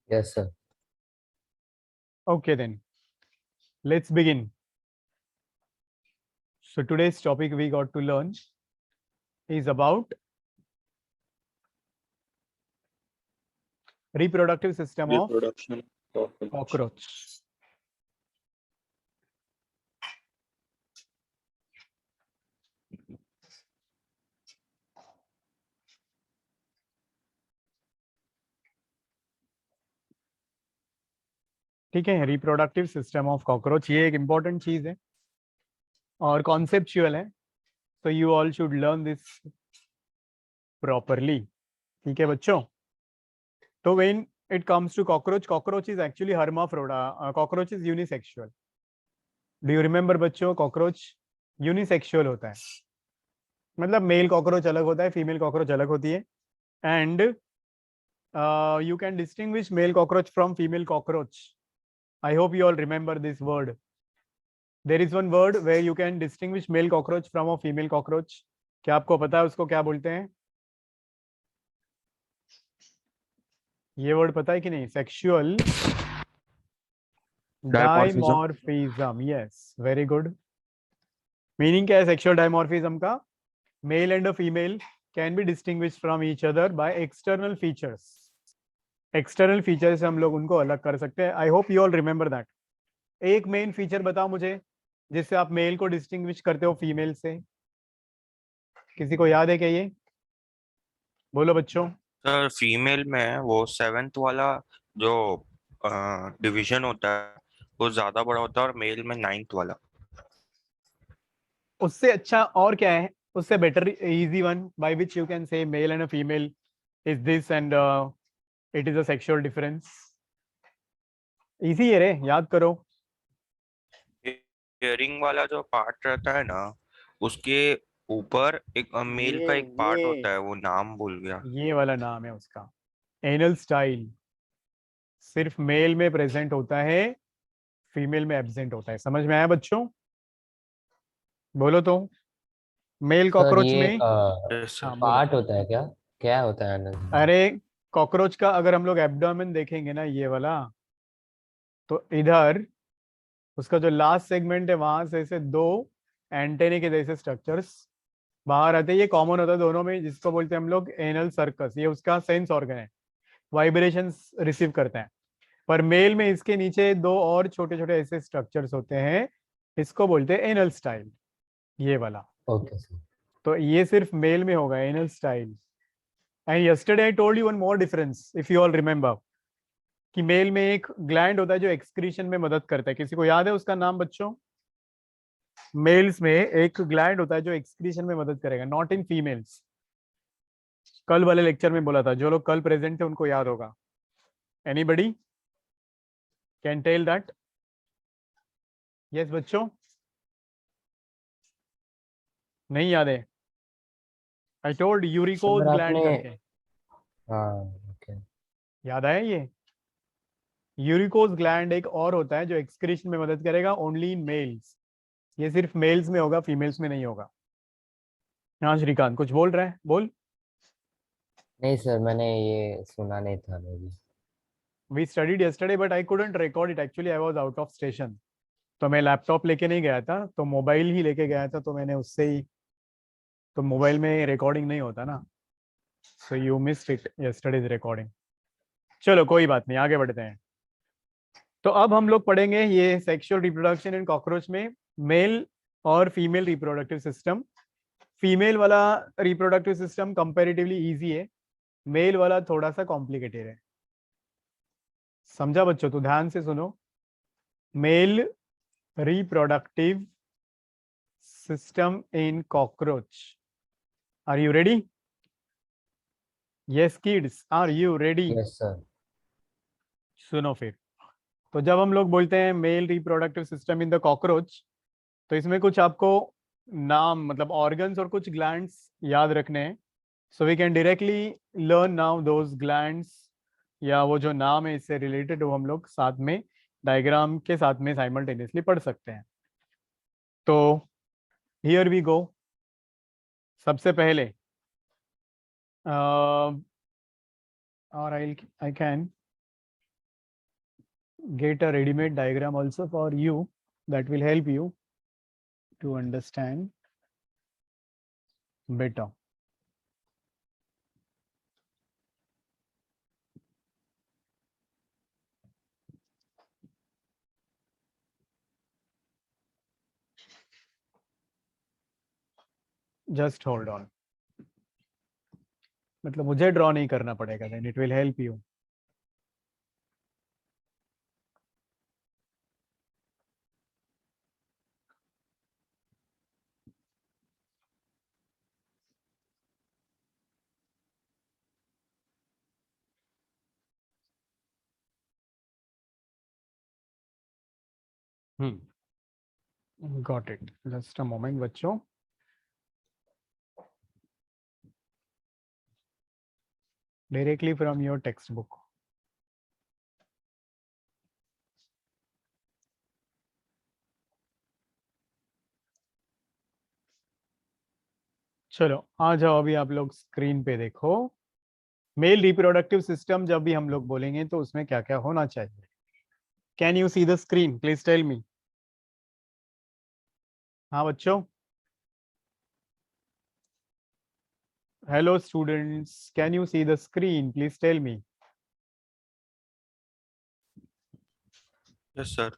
Yes, sir. Okay, then let's begin. So today's topic we got to learn is about reproductive system of Reproduction of cockroach. ठीक है, reproductive system of cockroach ये एक important चीज है और conceptual है, तो you all should learn this properly. ठीक है बच्चों. तो when it comes to cockroach, cockroach is actually hermaphrodite. Cockroach is unisexual. Do you remember बच्चों? कॉकरोच यूनिसेक्सुअल होता है, मतलब मेल कॉकरोच अलग होता है, फीमेल कॉकरोच अलग होती है. And you can distinguish male cockroach from female cockroach. I hope you all remember this word. There is one word where you can distinguish male cockroach from a female cockroach. क्या आपको पता है उसको क्या बोलते हैं? ये वर्ड पता है कि नहीं? Sexual dimorphism. Yes, very good. Meaning क्या है सेक्सुअल डायमॉर्फिज्म का? Male and a female can be distinguished from each other by external features. External feature से हम लोग उनको अलग कर सकते हैं. I hope you all remember that. एक मेन फीचर बताओ मुझे जिससे आप मेल को डिस्टिंग्विश करते हो फीमेल से. किसी को याद है क्या? ये बोलो बच्चों. सर फीमेल में वो 7th वाला जो डिवीजन होता है वो ज्यादा बड़ा होता है और मेल में 9th वाला. उससे अच्छा और क्या है? उससे better easy one by which you can say male and a female is this and it is a sexual difference. Easy है रे, याद करो. हियरिंग वाला जो पार्ट रहता है ना, उसके ऊपर एक मेल का एक पार्ट होता है, वो नाम भूल गया. ये वाला नाम है उसका, एनल स्टाइल. सिर्फ मेल में प्रेजेंट होता है, फीमेल में एब्सेंट होता है. समझ में आया बच्चों? बोलो तो. मेल सर कॉकरोच ये में. Yes, sir. हाँ बोलो. पार्ट होता है क्या? क्या होता है आनंद? अरे कॉकरोच का अगर हम लोग एब्डोमेन देखेंगे ना, ये वाला, तो इधर उसका जो लास्ट सेगमेंट है वहां से ऐसे दो एंटेने के जैसे स्ट्रक्चर्स बाहर आते हैं. ये कॉमन होता है दोनों में, जिसको बोलते हैं हम लोग एनल सर्कस. ये उसका सेंस ऑर्गन है, वाइब्रेशंस रिसीव करते हैं. पर मेल में इसके नीचे दो और छोटे छोटे ऐसे स्ट्रक्चर्स होते हैं, इसको बोलते हैं एनल स्टाइल, ये वाला. Okay sir. तो ये सिर्फ मेल में होगा anal style. And yesterday I told you one more difference if you all remember, कि मेल में एक ग्लैंड होता है जो एक्सक्रीशन में मदद करता है. किसी को याद है उसका नाम बच्चों? मेल्स में एक ग्लैंड होता है जो एक्सक्रीशन में मदद करेगा, नॉट इन फीमेल्स. कल वाले लेक्चर में बोला था, जो लोग कल प्रेजेंट थे उनको याद होगा. Anybody can tell that? Yes बच्चों, नहीं याद है? आई टोल्ड यूरिकोज सर ग्लैंड आपने करके. हाँ ओके. याद आया? ये यूरिकोज ग्लैंड एक और होता है जो एक्सक्रीशन में मदद करेगा, ओनली इन मेल्स. ये सिर्फ मेल्स में होगा, फीमेल्स में नहीं होगा. हाँ श्रीकांत कुछ बोल रहा है, बोल. नहीं सर, मैंने ये सुना नहीं था मे भी. We studied yesterday but I couldn't record it. Actually I was out of station, तो मैं लैपटॉप लेके नहीं गया था, तो मोबाइल ही लेके गया था, तो मैंने उससे ही. तो मोबाइल में रिकॉर्डिंग नहीं होता ना, so you missed it yesterday's recording. चलो कोई बात नहीं, आगे बढ़ते हैं. तो अब हम लोग पढ़ेंगे ये सेक्सुअल रिप्रोडक्शन इन कॉकरोच में मेल और फीमेल रिप्रोडक्टिव सिस्टम. फीमेल वाला रिप्रोडक्टिव सिस्टम कंपैरेटिवली इजी है, मेल वाला थोड़ा सा कॉम्प्लिकेटेड है. समझा बच्चों? तो ध्यान से सुनो. Male reproductive system in cockroach. Are you ready? Yes kids, are you ready? Yes sir. सुनो फिर. तो जब हम लोग बोलते हैं mail reproductive system in the cockroach, तो इसमें कुछ आपको नाम मतलब ऑर्गन्स और कुछ ग्लैंड्स याद रखने हैं. So we can directly learn now those glands, या वो जो नाम है इससे रिलेटेड वो हम लोग साथ में डायग्राम के साथ में साइमल्टेनियसली पढ़ सकते हैं. तो हियर वी गो. सबसे पहले or I can get a ready-made diagram also for you that will help you to understand better. Just hold on. मतलब मुझे ड्रॉ नहीं करना पड़ेगा, then it will help you. Got it. Just a moment बच्चों. Directly from your textbook. चलो आ जाओ, अभी आप लोग स्क्रीन पे देखो. मेल रिप्रोडक्टिव सिस्टम जब भी हम लोग बोलेंगे तो उसमें क्या क्या होना चाहिए. Can you see the screen? Please tell me. हाँ बच्चों. Hello students, can you see the screen? Please tell me. Yes sir.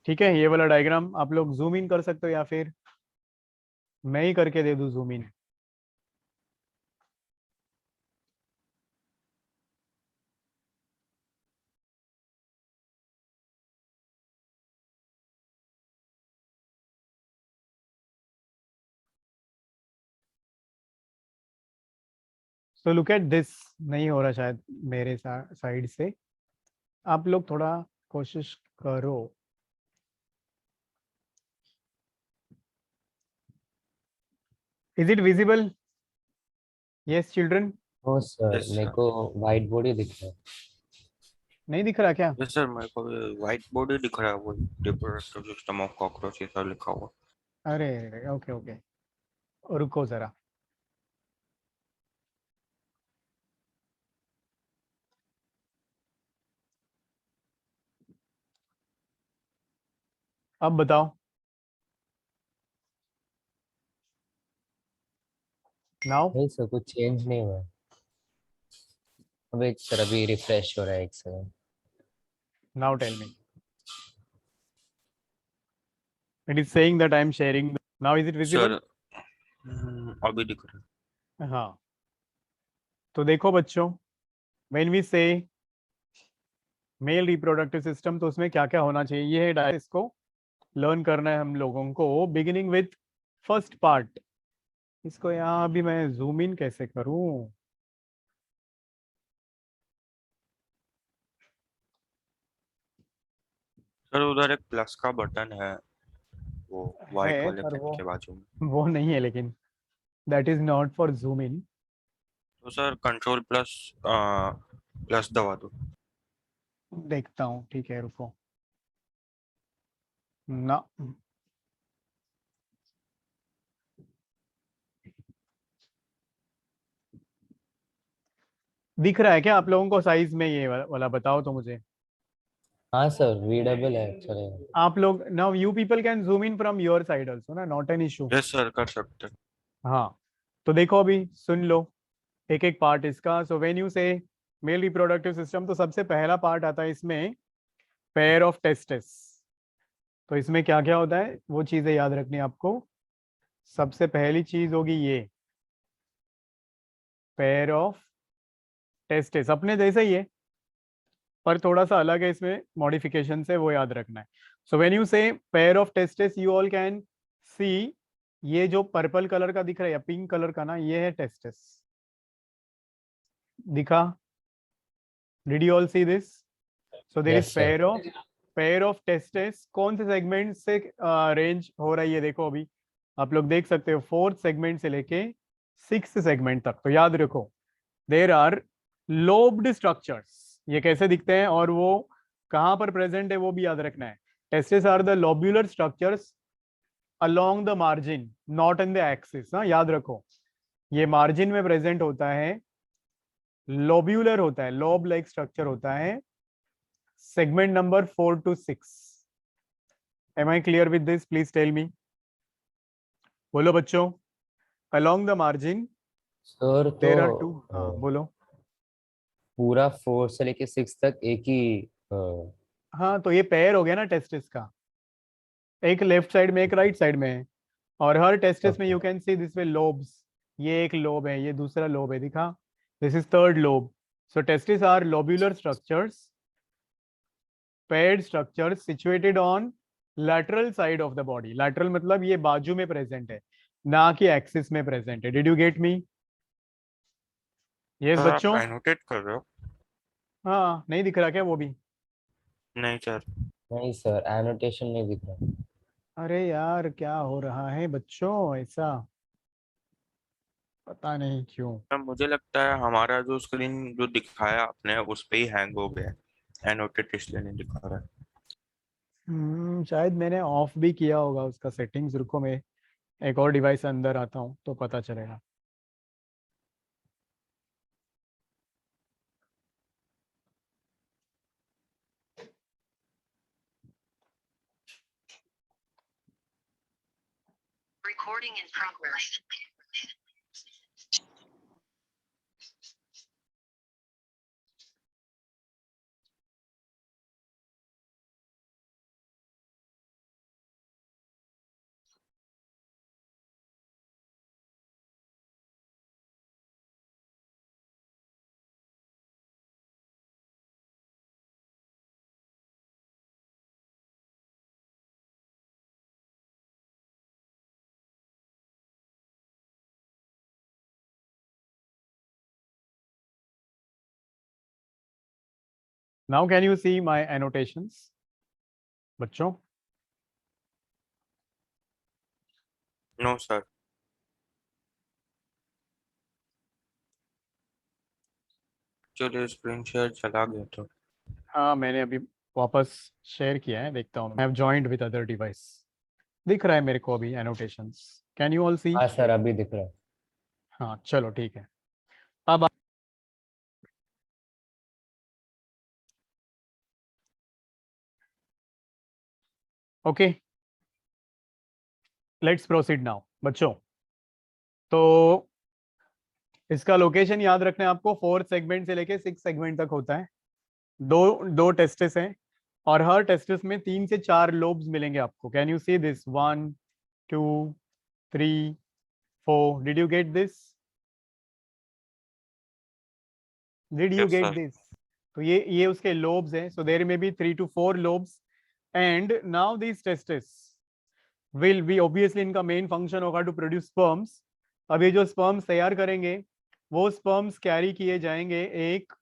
ठीक है, ये वाला डायग्राम आप लोग जूम इन कर सकते हो या फिर मैं ही करके दे दूं zoom in. So look at this. नहीं हो रहा शायद मेरे साइड से. आप लोग थोड़ा कोशिश करो. Is it visible? Yes children. Oh sir, Yes, मेरे sir. को वाइट बोर्ड ही दिख रहा है. नहीं दिख रहा क्या? यस सर, मेरे को व्हाइट बोर्ड ही दिख रहा है, वो रिप्रोडक्टिव सिस्टम ऑफ कॉकरोच ऐसा लिखा हुआ. अरे ओके ओके, रुको जरा. अब बताओ. नाउ नहीं सर, कुछ चेंज नहीं हुआ है. अब एक सर अभी रिफ्रेश हो रहा है, एक second. Now tell me. It is saying that I am sharing. Now is it visible? Sir अभी दिख रहा है. हाँ. तो देखो बच्चों, when we say male reproductive system तो उसमें क्या क्या होना चाहिए, ये है डायरेक्ट. इसको लर्न करना है हम लोगों को, बिगिनिंग विथ फर्स्ट पार्ट. इसको यहाँ अभी मैं जूम इन कैसे करूं? सर उधर एक प्लस का बटन है, वो व्हाइट है वाले पर पेन के बाजू में. वो नहीं है, लेकिन that is not for zoom in. तो सर कंट्रोल प्लस प्लस दबा दो. देखता हूँ, ठीक है रुको ना. दिख रहा है क्या आप लोगों को साइज में? ये वाला बताओ तो मुझे. हाँ सर, रीडेबल है, चलेगा. आप लोग now you people can zoom in from your side also ना, not an issue. Yes sir, कर सकते हैं. हाँ. तो देखो अभी सुन लो एक एक पार्ट इसका. सो व्हेन यू से मेल रिप्रोडक्टिव सिस्टम तो सबसे पहला पार्ट आता है इसमें पेयर ऑफ टेस्टिस. तो इसमें क्या क्या होता है वो चीजें याद रखनी है आपको. सबसे पहली चीज होगी ये पेयर ऑफ टेस्टिस. अपने जैसे ही है पर थोड़ा सा अलग है इसमें मॉडिफिकेशन से, वो याद रखना है. सो व्हेन यू से pair of testis you all can see. ये जो पर्पल कलर का दिख रहा है या पिंक कलर का ना, ये है टेस्टिस. दिखा? Did you all see this? So there Yes, is sir. Pair of testis. कौन से सेगमेंट से रेंज हो रहा है ये देखो. अभी आप लोग देख सकते हो फोर्थ सेगमेंट से लेके सिक्स्थ सेगमेंट तक. तो याद रखो देयर आर लोब्ड स्ट्रक्चर्स. ये कैसे दिखते हैं और वो कहां पर प्रेजेंट है वो भी याद रखना है. Testis are the lobular structures along the margin, not in the axis. हाँ याद रखो, ये मार्जिन में प्रेजेंट होता है, लोब्यूलर होता है, लोब लाइक स्ट्रक्चर होता है, segment number 4 to 6. Am I clear with this? Please tell me. बोलो बच्चों. Along the margin sir there are two. तो हाँ बोलो. पूरा 4 से लेके 6 तक एक ही हाँ तो ये पेयर हो गया ना टेस्टिस का. एक लेफ्ट साइड में एक राइट साइड में है. और हर टेस्टिस में Okay. You can see this way lobes. ये एक लोब है, ये दूसरा लोब है, दिखा. This is third lobe. So testis are lobular structures, paired structures situated on lateral side of the body. lateral मतलब ये बाजू में प्रेजेंट है, ना कि एक्सिस में प्रेजेंट है. Did you get me? Yes sir आप बच्चों. एनोटेट कर रहे हो? हाँ नहीं दिख रहा क्या वो भी? नहीं सर. नहीं सर, एनोटेशन नहीं दिख रहा. अरे यार क्या हो रहा है बच्चों ऐसा, पता नहीं क्यों. सर मुझे लगता है हमारा जो स्क्रीन जो दिखाया आपने उस पे ही हैंग हो गया. एनोटेट इसलिए नहीं दिखा रहा है. शायद मैंने ऑफ भी किया होगा उसका सेटिंग्स. रुको मैं एक और डिवाइस अंदर आता हूँ तो पता चलेगा. Recording in progress. Now can you see my annotations बच्चों? No sir. चलिए स्क्रीन शेयर चला गया तो. हाँ मैंने अभी वापस शेयर किया है, देखता हूँ. I have joined with other device. दिख रहा है मेरे को अभी एनोटेशंस. कैन यू ऑल सी? हाँ सर, अभी दिख रहा है. हाँ चलो ठीक है. अब ओके लेट्स प्रोसीड नाउ बच्चों. तो इसका लोकेशन याद रखना है आपको. 4 सेगमेंट से लेके 6 सेगमेंट तक होता है. दो टेस्टिस हैं और हर टेस्टिस में 3 से 4 लोब्स मिलेंगे आपको. Can you see this? 1 2 3 4. Did you get this? Did you Yes, get sir. This? तो ये उसके लोब्स हैं. सो देयर में be 3 to 4 lobes. And now this testis will be obviously, इनका मेन फंक्शन होगा टू प्रोड्यूस स्पर्म्स. अब ये जो स्पर्म्स तैयार करेंगे वो स्पर्म्स कैरी किए जाएंगे एक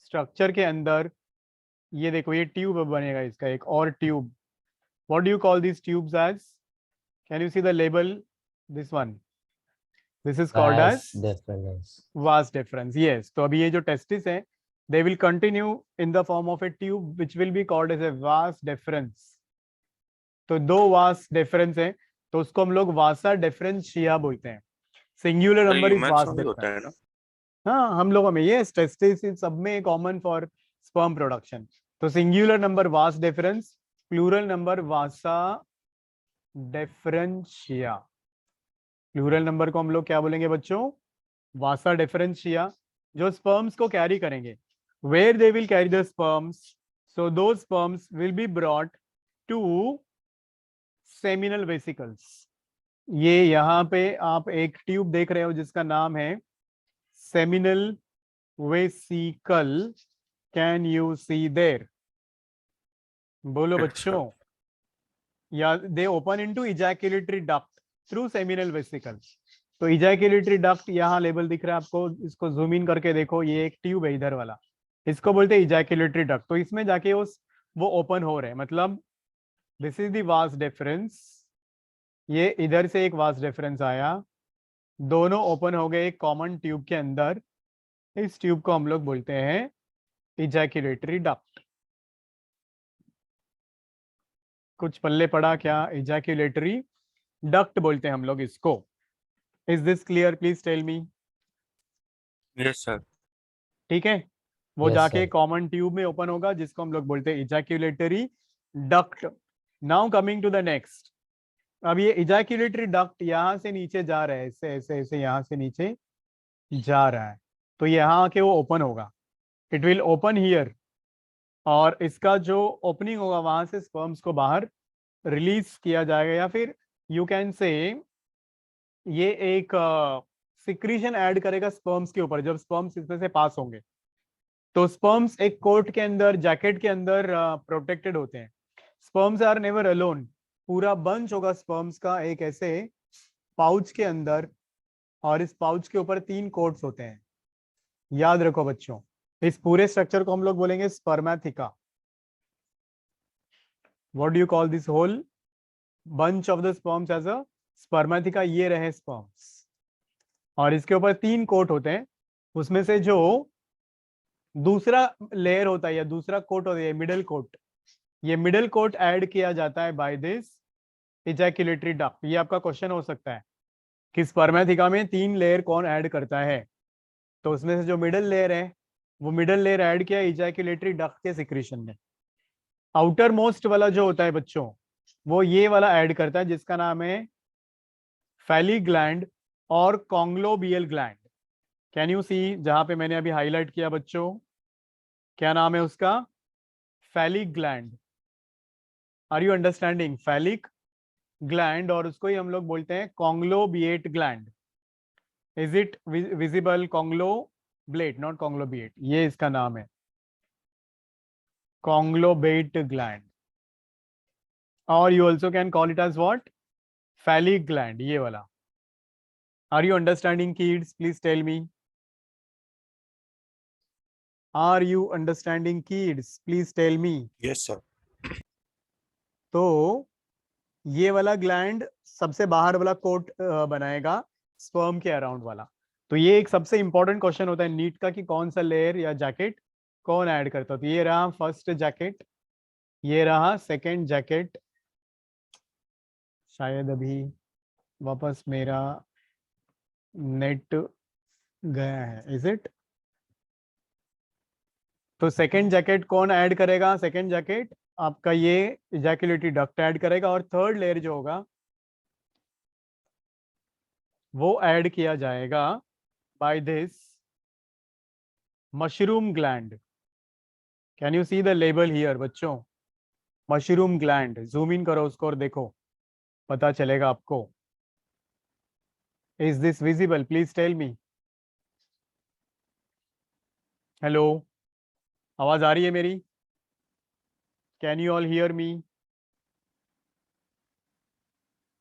स्ट्रक्चर के अंदर. ये देखो ये ट्यूब बनेगा इसका, एक और tube. What do you call this tubes as? Can you see the label? This one, this is called as Vas deferens. Vas deferens. Yes. तो अभी ये जो टेस्टिस है they will continue in the form of a tube which will be called as a vas deferens. तो 2 vas deferens है तो उसको हम लोग वासा डिफरेंशिया बोलते हैं. सिंगुलर तो नंबर इज ह्यूमंस वास में भी होता है ना? हाँ हम लोगों में ये टेस्टिस इन सब में कॉमन फॉर स्पर्म प्रोडक्शन. तो singular number vas deferens, plural number vasa deferentia. प्लूरल नंबर को हम लोग क्या बोलेंगे बच्चों? Vasa deferentia. जो स्पर्म्स को कैरी करेंगे, where they will carry the sperms, so those sperms will be brought to seminal vesicles. ये यहाँ पे आप एक ट्यूब देख रहे हो जिसका नाम है seminal vesicle. Can you see there? बोलो बच्चों. या they open into ejaculatory duct through seminal vesicle. तो इजैकुलेटरी डक्ट यहाँ लेबल दिख रहा है आपको. इसको जूम इन करके देखो, ये एक ट्यूब है इधर वाला, इसको बोलते हैं इजैकुलेटरी डक्ट. तो इसमें जाके वो ओपन हो रहे हैं. मतलब this is the vas deferens. ये इधर से एक वास डिफरेंस आया, दोनों ओपन हो गए एक कॉमन ट्यूब के अंदर. इस ट्यूब को हम लोग बोलते हैं इजैकुलेटरी डक्ट. कुछ पल्ले पड़ा क्या? इजैकुलेटरी डक्ट बोलते हैं हम लोग इसको. Is this clear? Please tell me. Yes sir. ठीक है. वो Yes, जाके sir. कॉमन ट्यूब में ओपन होगा जिसको हम लोग बोलते हैं ejaculatory duct. Now coming to the next. अब ये इजैक्यूलेटरी डक्ट यहाँ से नीचे जा रहा है, ऐसे ऐसे ऐसे यहाँ से नीचे जा रहा है, तो यहाँ आके वो ओपन होगा। इट विल ओपन हियर, और इसका जो ओपनिंग होगा वहां से स्पर्म्स को बाहर रिलीज किया जाएगा, या फिर यू कैन से ये एक सिक्रीशन ऐड करेगा स्पर्म्स के ऊपर। जब स्पर्म्स इसमें से पास होंगे तो स्पर्म्स एक कोट के अंदर, जैकेट के अंदर प्रोटेक्टेड होते हैं। स्पर्म्स आर नेवर अलोन, पूरा बंच होगा स्पर्म्स का एक ऐसे पाउच के अंदर, और इस पाउच के ऊपर 3 कोट्स होते हैं। याद रखो बच्चों, इस पूरे स्ट्रक्चर को हम लोग बोलेंगे spermatheca. What do you call this whole bunch of the sperms as a spermatheca? ये रहे स्पर्म्स, और इसके ऊपर 3 कोट होते हैं। उसमें से जो दूसरा लेयर होता है या दूसरा कोट होता है, मिडल कोट, ये मिडल कोट ऐड किया जाता है बाय दिस इजैक्यूलेटरी डक्ट। ये आपका क्वेश्चन हो सकता है कि स्पर्मेथिका में 3 लेयर कौन ऐड करता है, तो उसमें से जो मिडल लेयर है वो मिडल लेयर ऐड किया इजैक्यूलेटरी डक्ट के सिक्रीशन में। आउटर मोस्ट वाला जो होता है बच्चों, वो ये वाला ऐड करता है जिसका नाम है फैलिक ग्लैंड और कॉन्ग्लोबियल ग्लैंड। कैन यू सी, जहां पे मैंने अभी हाईलाइट किया बच्चों, क्या नाम है उसका? Phallic gland. Are you understanding? Phallic gland, और उसको ही हम लोग बोलते हैं conglobiate gland. Is it visible? Conglobate, not conglobiate, ये इसका नाम है, कॉन्ग्लोबेट ग्लैंड। और you also can call it as what? Phallic gland, ये वाला। Are you understanding kids? Please tell me, are you understanding kids? Please tell me. Yes sir. तो ये वाला ग्लैंड सबसे बाहर वाला कोट बनाएगा स्पर्म के अराउंड वाला। तो ये एक सबसे इंपॉर्टेंट क्वेश्चन होता है नीट का कि कौन सा लेयर या जैकेट कौन ऐड करता है। तो ये रहा फर्स्ट जैकेट, ये रहा सेकंड जैकेट। शायद अभी वापस मेरा नेट गया है, इज इट? तो सेकंड जैकेट कौन ऐड करेगा? सेकंड जैकेट आपका ये इजैक्यूलेटरी डक्ट ऐड करेगा, और थर्ड लेयर जो होगा वो ऐड किया जाएगा by this mushroom gland. Can you see the label here बच्चों? मशरूम ग्लैंड, जूम इन करो उसको और देखो, पता चलेगा आपको। Is this visible? Please tell me. Hello, आवाज आ रही है मेरी? Can you all hear me?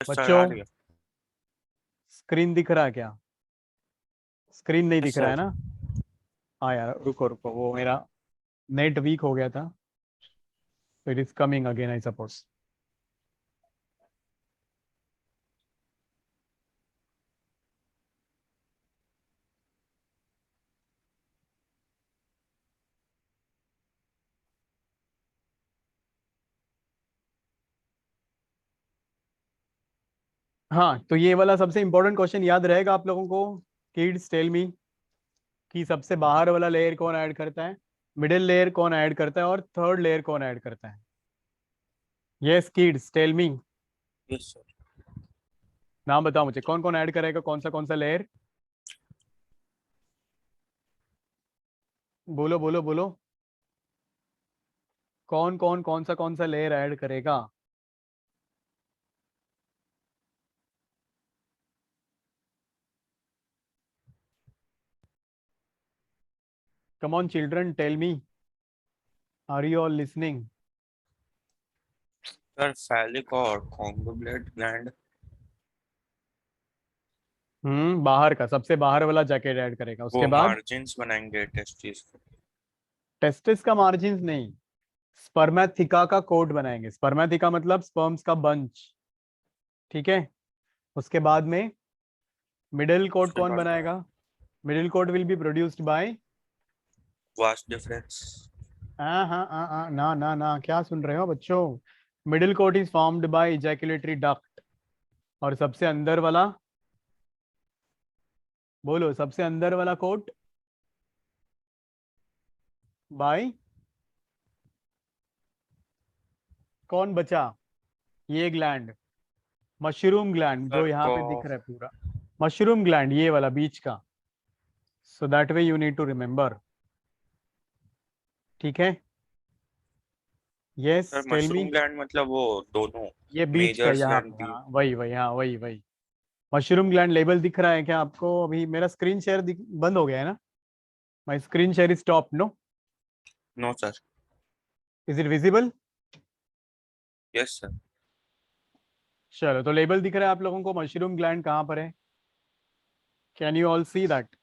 Sir आ बच्चों रही है। स्क्रीन दिख रहा है क्या? स्क्रीन नहीं Yes, दिख रहा है sir. ना? हाँ यार, रुको रुको, वो मेरा नेट वीक हो गया था, तो it is coming again I suppose. हाँ, तो ये वाला सबसे इंपॉर्टेंट क्वेश्चन याद रहेगा आप लोगों को। किड्स टेल मी कि सबसे बाहर वाला लेयर कौन ऐड करता है, मिडिल लेयर कौन ऐड करता है, और थर्ड लेयर कौन ऐड करता है? Yes kids tell me, Yes, sir. नाम बताओ मुझे, कौन कौन ऐड करेगा कौन सा लेयर? बोलो बोलो बोलो, कौन सा लेयर ऐड करेगा? Come on children, tell me, are you all listening? Sir phallic और कॉन्ग्लोब्लेट ग्लैंड। बाहर का, सबसे बाहर वाला जैकेट ऐड करेगा, वो उसके बाद मार्जिन्स बनाएंगे टेस्टिस के। टेस्टिस का मार्जिन नहीं, स्पर्मेथिका का कोट बनाएंगे। स्पर्मेथिका मतलब स्पर्म्स का बंच, ठीक है। उसके बाद में मिडिल कोट उसके कौन बाद बनाएगा? Middle coat will be produced by, vas deferens. हाँ, ना ना ना, क्या सुन रहे हो बच्चों? Middle coat is formed by ejaculatory duct, और सबसे अंदर वाला, बोलो सबसे अंदर वाला कोट, बाय कौन बचा? ये ग्लैंड, मशरूम ग्लैंड जो सर यहाँ पे को दिख रहा है पूरा, मशरूम ग्लैंड ये वाला बीच का। So that way you need to remember, ठीक है? Yes sir tell me. Mushroom gland मतलब वो दोनों ये बीच का मेजर यहाँ एंड पे, हाँ वही वही, हाँ वही वही। मशरूम ग्लैंड लेबल दिख रहा है क्या आपको? अभी मेरा स्क्रीन शेयर बंद हो गया है ना? My screen share is stop, no? No sir. Is it visible? Yes sir. चलो, तो लेबल दिख रहा है आप लोगों को, मशरूम ग्लैंड कहाँ पर है? Can you all see that?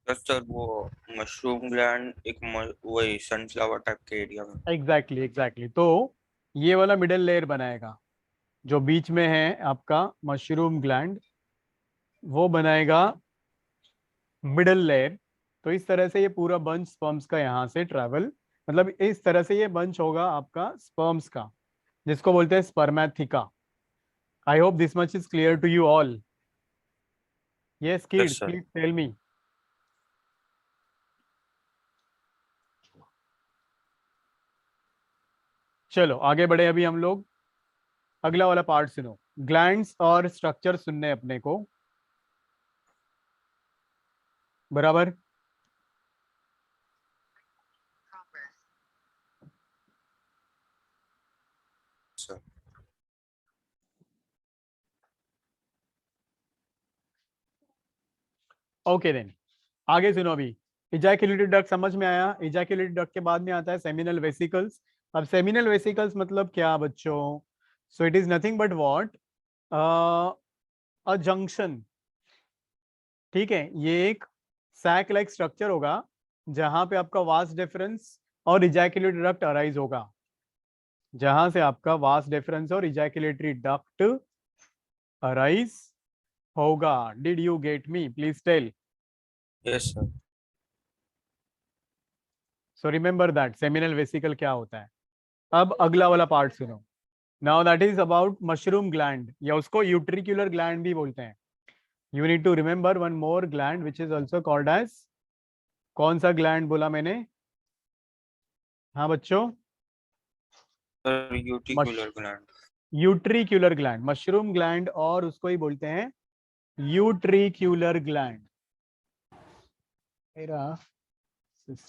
Yes sir वो मशरूम ग्लैंड एक वही सनफ्लावर टाइप के एरिया में। Exactly exactly. तो ये वाला मिडल लेयर बनाएगा जो बीच में है आपका मशरूम ग्लैंड, वो बनाएगा मिडल लेयर। तो इस तरह से ये पूरा बंच स्पर्म्स का यहाँ से ट्रैवल, मतलब इस तरह से ये बंच होगा आपका स्पर्म्स का, जिसको बोलते हैं spermatheca. I hope this much is clear to you all. Yes yes kids, sir. Please tell me. चलो आगे बढ़े अभी हम लोग, अगला वाला पार्ट सुनो। ग्लैंड्स और स्ट्रक्चर सुनने अपने को, बराबर? Progress. सर ओके देन, आगे सुनो अभी। इजैक्युलेटरी डक्ट समझ में आया? इजैक्युलेटरी डक्ट के बाद में आता है सेमिनल वेसिकल्स। अब सेमिनल वेसिकल्स मतलब क्या बच्चों? So it is nothing but what, a junction, ठीक है? ये एक सैक लाइक स्ट्रक्चर होगा जहां पे आपका वास डिफरेंस और इजैक्युलेटरी डक्ट अराइज होगा, जहां से आपका वास डिफरेंस और इजैक्युलेटरी डक्ट अराइज होगा। Did you get me? Please tell. Yes sir. So remember that seminal vesicle क्या होता है। अब अगला वाला पार्ट सुनो। Now that is about mushroom gland, या उसको यूट्रिक्युलर ग्लैंड भी बोलते हैं। You need to remember one more gland which is also called as, कौन सा ग्लैंड बोला मैंने? हाँ बच्चों, sir utricular gland. Utricular gland, mushroom gland, और उसको ही बोलते हैं यूट्रिक्युलर ग्लैंड। मेरा